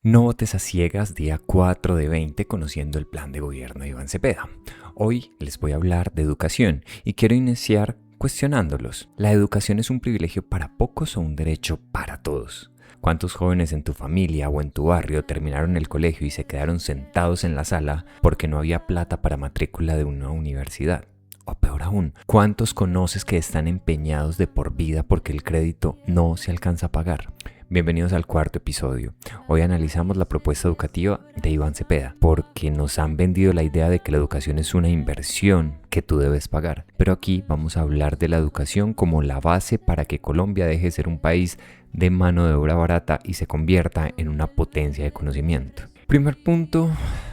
No votes a ciegas, día 4 de 20, conociendo el plan de gobierno de Iván Cepeda. Hoy les voy a hablar de educación y quiero iniciar cuestionándolos. ¿La educación es un privilegio para pocos o un derecho para todos? ¿Cuántos jóvenes en tu familia o en tu barrio terminaron el colegio y se quedaron sentados en la sala porque no había plata para matrícula de una universidad? O peor aún, ¿cuántos conoces que están empeñados de por vida porque el crédito no se alcanza a pagar? Bienvenidos al cuarto episodio. Hoy analizamos la propuesta educativa de Iván Cepeda, porque nos han vendido la idea de que la educación es una inversión que tú debes pagar. Pero aquí vamos a hablar de la educación como la base para que Colombia deje de ser un país de mano de obra barata y se convierta en una potencia de conocimiento. Primer punto,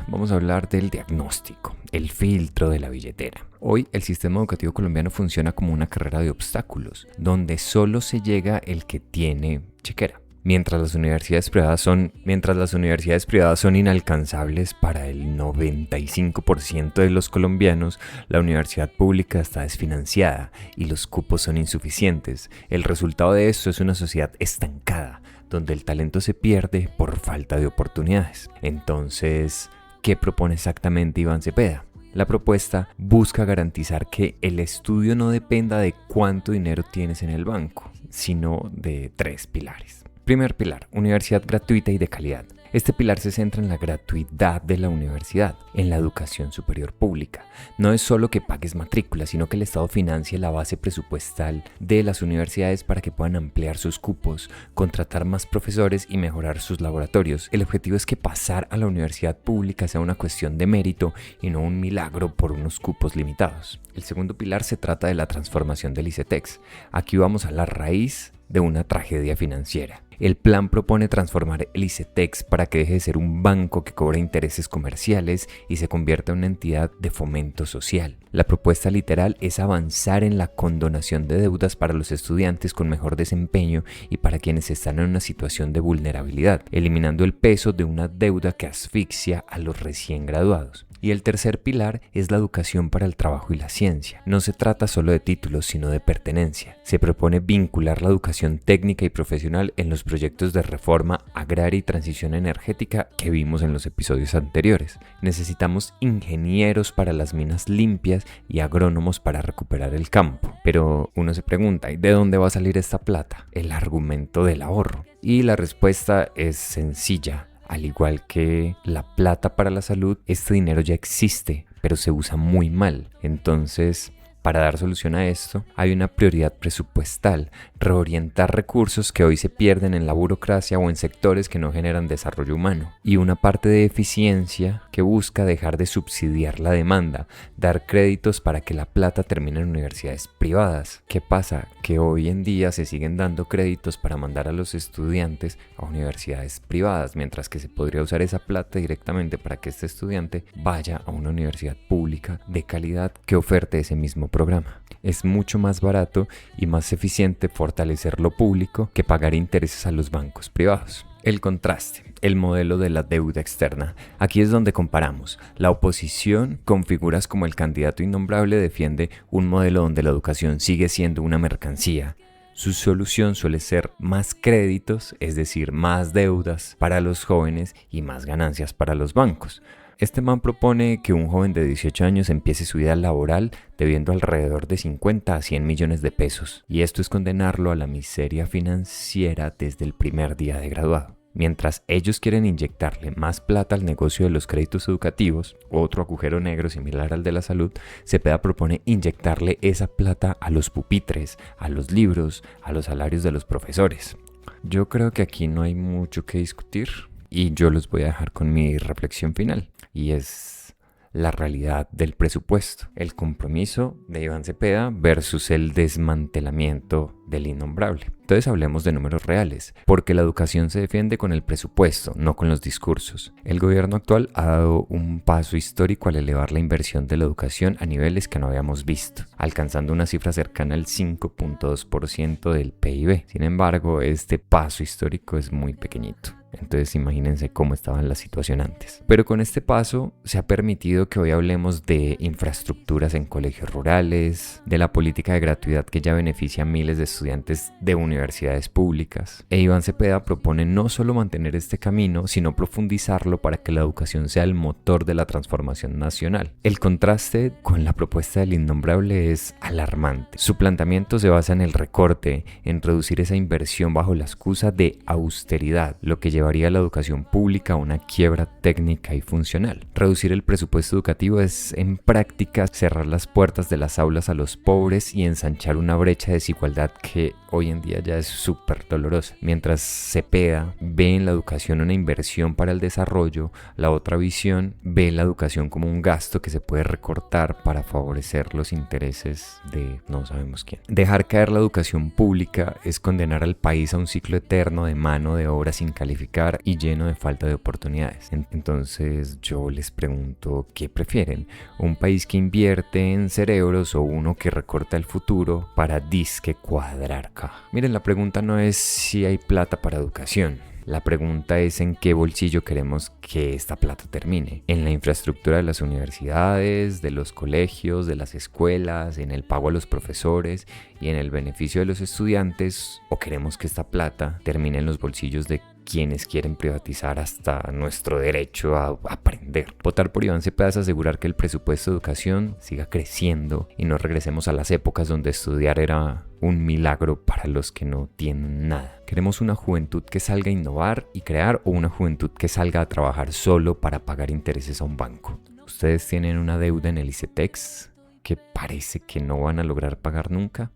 vamos a hablar del diagnóstico, el filtro de la billetera. Hoy el sistema educativo colombiano funciona como una carrera de obstáculos, donde solo se llega el que tiene chequera. Mientras las universidades privadas son inalcanzables para el 95% de los colombianos, la universidad pública está desfinanciada y los cupos son insuficientes. El resultado de esto es una sociedad estancada, donde el talento se pierde por falta de oportunidades. Entonces, ¿qué propone exactamente Iván Cepeda? La propuesta busca garantizar que el estudio no dependa de cuánto dinero tienes en el banco, sino de 3 pilares. Primer pilar, universidad gratuita y de calidad. Este pilar se centra en la gratuidad de la universidad, en la educación superior pública. No es solo que pagues matrícula, sino que el Estado financie la base presupuestal de las universidades para que puedan ampliar sus cupos, contratar más profesores y mejorar sus laboratorios. El objetivo es que pasar a la universidad pública sea una cuestión de mérito y no un milagro por unos cupos limitados. El segundo pilar se trata de la transformación del ICETEX. Aquí vamos a la raíz de una tragedia financiera. El plan propone transformar el ICETEX para que deje de ser un banco que cobra intereses comerciales y se convierta en una entidad de fomento social. La propuesta literal es avanzar en la condonación de deudas para los estudiantes con mejor desempeño y para quienes están en una situación de vulnerabilidad, eliminando el peso de una deuda que asfixia a los recién graduados. Y el tercer pilar es la educación para el trabajo y la ciencia. No se trata solo de títulos, sino de pertenencia. Se propone vincular la educación técnica y profesional en los proyectos de reforma agraria y transición energética que vimos en los episodios anteriores. Necesitamos ingenieros para las minas limpias y agrónomos para recuperar el campo. Pero uno se pregunta, ¿y de dónde va a salir esta plata? El argumento del ahorro. Y la respuesta es sencilla. Al igual que la plata para la salud, este dinero ya existe, pero se usa muy mal. Entonces, para dar solución a esto, hay una prioridad presupuestal, reorientar recursos que hoy se pierden en la burocracia o en sectores que no generan desarrollo humano, y una parte de eficiencia que busca dejar de subsidiar la demanda, dar créditos para que la plata termine en universidades privadas. ¿Qué pasa? Que hoy en día se siguen dando créditos para mandar a los estudiantes a universidades privadas, mientras que se podría usar esa plata directamente para que este estudiante vaya a una universidad pública de calidad que oferte ese mismo programa. Es mucho más barato y más eficiente fortalecer lo público que pagar intereses a los bancos privados. El contraste, el modelo de la deuda externa. Aquí es donde comparamos. La oposición, con figuras como el candidato innombrable, defiende un modelo donde la educación sigue siendo una mercancía. Su solución suele ser más créditos, es decir, más deudas para los jóvenes y más ganancias para los bancos. Este man propone que un joven de 18 años empiece su vida laboral debiendo alrededor de 50 a 100 millones de pesos, y esto es condenarlo a la miseria financiera desde el primer día de graduado. Mientras ellos quieren inyectarle más plata al negocio de los créditos educativos, otro agujero negro similar al de la salud, Cepeda propone inyectarle esa plata a los pupitres, a los libros, a los salarios de los profesores. Yo creo que aquí no hay mucho que discutir y yo los voy a dejar con mi reflexión final, y es la realidad del presupuesto, el compromiso de Iván Cepeda versus el desmantelamiento del innombrable. Entonces hablemos de números reales, porque la educación se defiende con el presupuesto, no con los discursos. El gobierno actual ha dado un paso histórico al elevar la inversión de la educación a niveles que no habíamos visto, alcanzando una cifra cercana al 5.2% del PIB. Sin embargo, este paso histórico es muy pequeñito. Entonces imagínense cómo estaba la situación antes. Pero con este paso se ha permitido que hoy hablemos de infraestructuras en colegios rurales, de la política de gratuidad que ya beneficia a miles de estudiantes de universidades públicas. E Iván Cepeda propone no solo mantener este camino, sino profundizarlo para que la educación sea el motor de la transformación nacional. El contraste con la propuesta del innombrable es alarmante. Su planteamiento se basa en el recorte, en reducir esa inversión bajo la excusa de austeridad, lo que llevaría a la educación pública a una quiebra técnica y funcional. Reducir el presupuesto educativo es en práctica cerrar las puertas de las aulas a los pobres y ensanchar una brecha de desigualdad que hoy en día ya es súper dolorosa. Mientras Cepeda ve en la educación una inversión para el desarrollo, la otra visión ve la educación como un gasto que se puede recortar para favorecer los intereses de no sabemos quién. Dejar caer la educación pública es condenar al país a un ciclo eterno de mano de obra sin calificar y lleno de falta de oportunidades. Entonces yo les pregunto, ¿qué prefieren? ¿Un país que invierte en cerebros o uno que recorta el futuro para disque cuadrar acá? Miren, la pregunta no es si hay plata para educación. La pregunta es en qué bolsillo queremos que esta plata termine. ¿En la infraestructura de las universidades, de los colegios, de las escuelas, en el pago a los profesores y en el beneficio de los estudiantes? ¿O queremos que esta plata termine en los bolsillos de quienes quieren privatizar hasta nuestro derecho a aprender? Votar por Iván Cepeda es asegurar que el presupuesto de educación siga creciendo y no regresemos a las épocas donde estudiar era un milagro para los que no tienen nada. ¿Queremos una juventud que salga a innovar y crear o una juventud que salga a trabajar solo para pagar intereses a un banco? ¿Ustedes tienen una deuda en el ICETEX que parece que no van a lograr pagar nunca?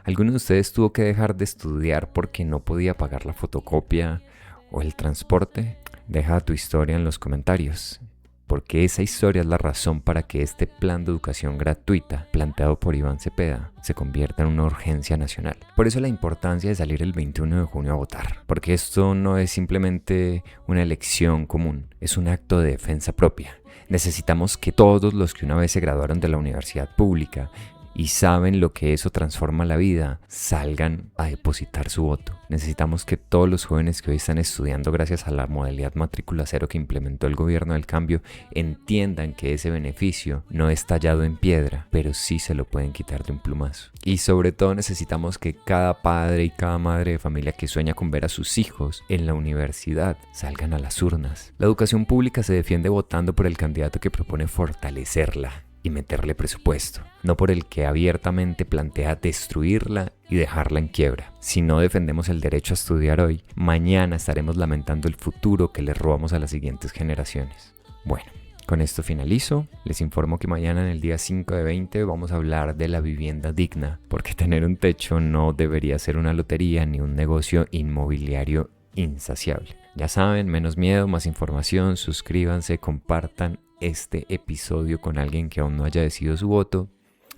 ¿Alguno de ustedes tuvo que dejar de estudiar porque no podía pagar la fotocopia o el transporte? Deja tu historia en los comentarios, porque esa historia es la razón para que este plan de educación gratuita planteado por Iván Cepeda se convierta en una urgencia nacional. Por eso la importancia de salir el 21 de junio a votar, porque esto no es simplemente una elección común, es un acto de defensa propia. Necesitamos que todos los que una vez se graduaron de la universidad pública y saben lo que eso transforma la vida, salgan a depositar su voto. Necesitamos que todos los jóvenes que hoy están estudiando gracias a la modalidad matrícula cero que implementó el gobierno del cambio entiendan que ese beneficio no es tallado en piedra, pero sí se lo pueden quitar de un plumazo. Y sobre todo necesitamos que cada padre y cada madre de familia que sueña con ver a sus hijos en la universidad salgan a las urnas. La educación pública se defiende votando por el candidato que propone fortalecerla y meterle presupuesto, no por el que abiertamente plantea destruirla y dejarla en quiebra. Si no defendemos el derecho a estudiar hoy, mañana estaremos lamentando el futuro que le robamos a las siguientes generaciones. Bueno, con esto finalizo. Les informo que mañana en el día 5 de 20 vamos a hablar de la vivienda digna, porque tener un techo no debería ser una lotería ni un negocio inmobiliario insaciable. Ya saben, menos miedo, más información, suscríbanse, compartan este episodio con alguien que aún no haya decidido su voto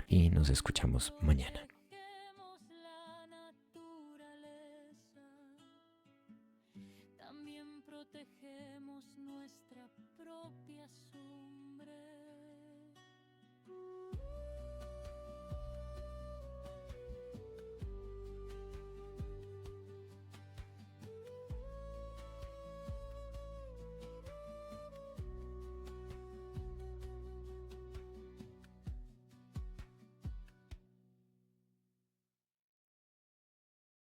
y nos escuchamos mañana.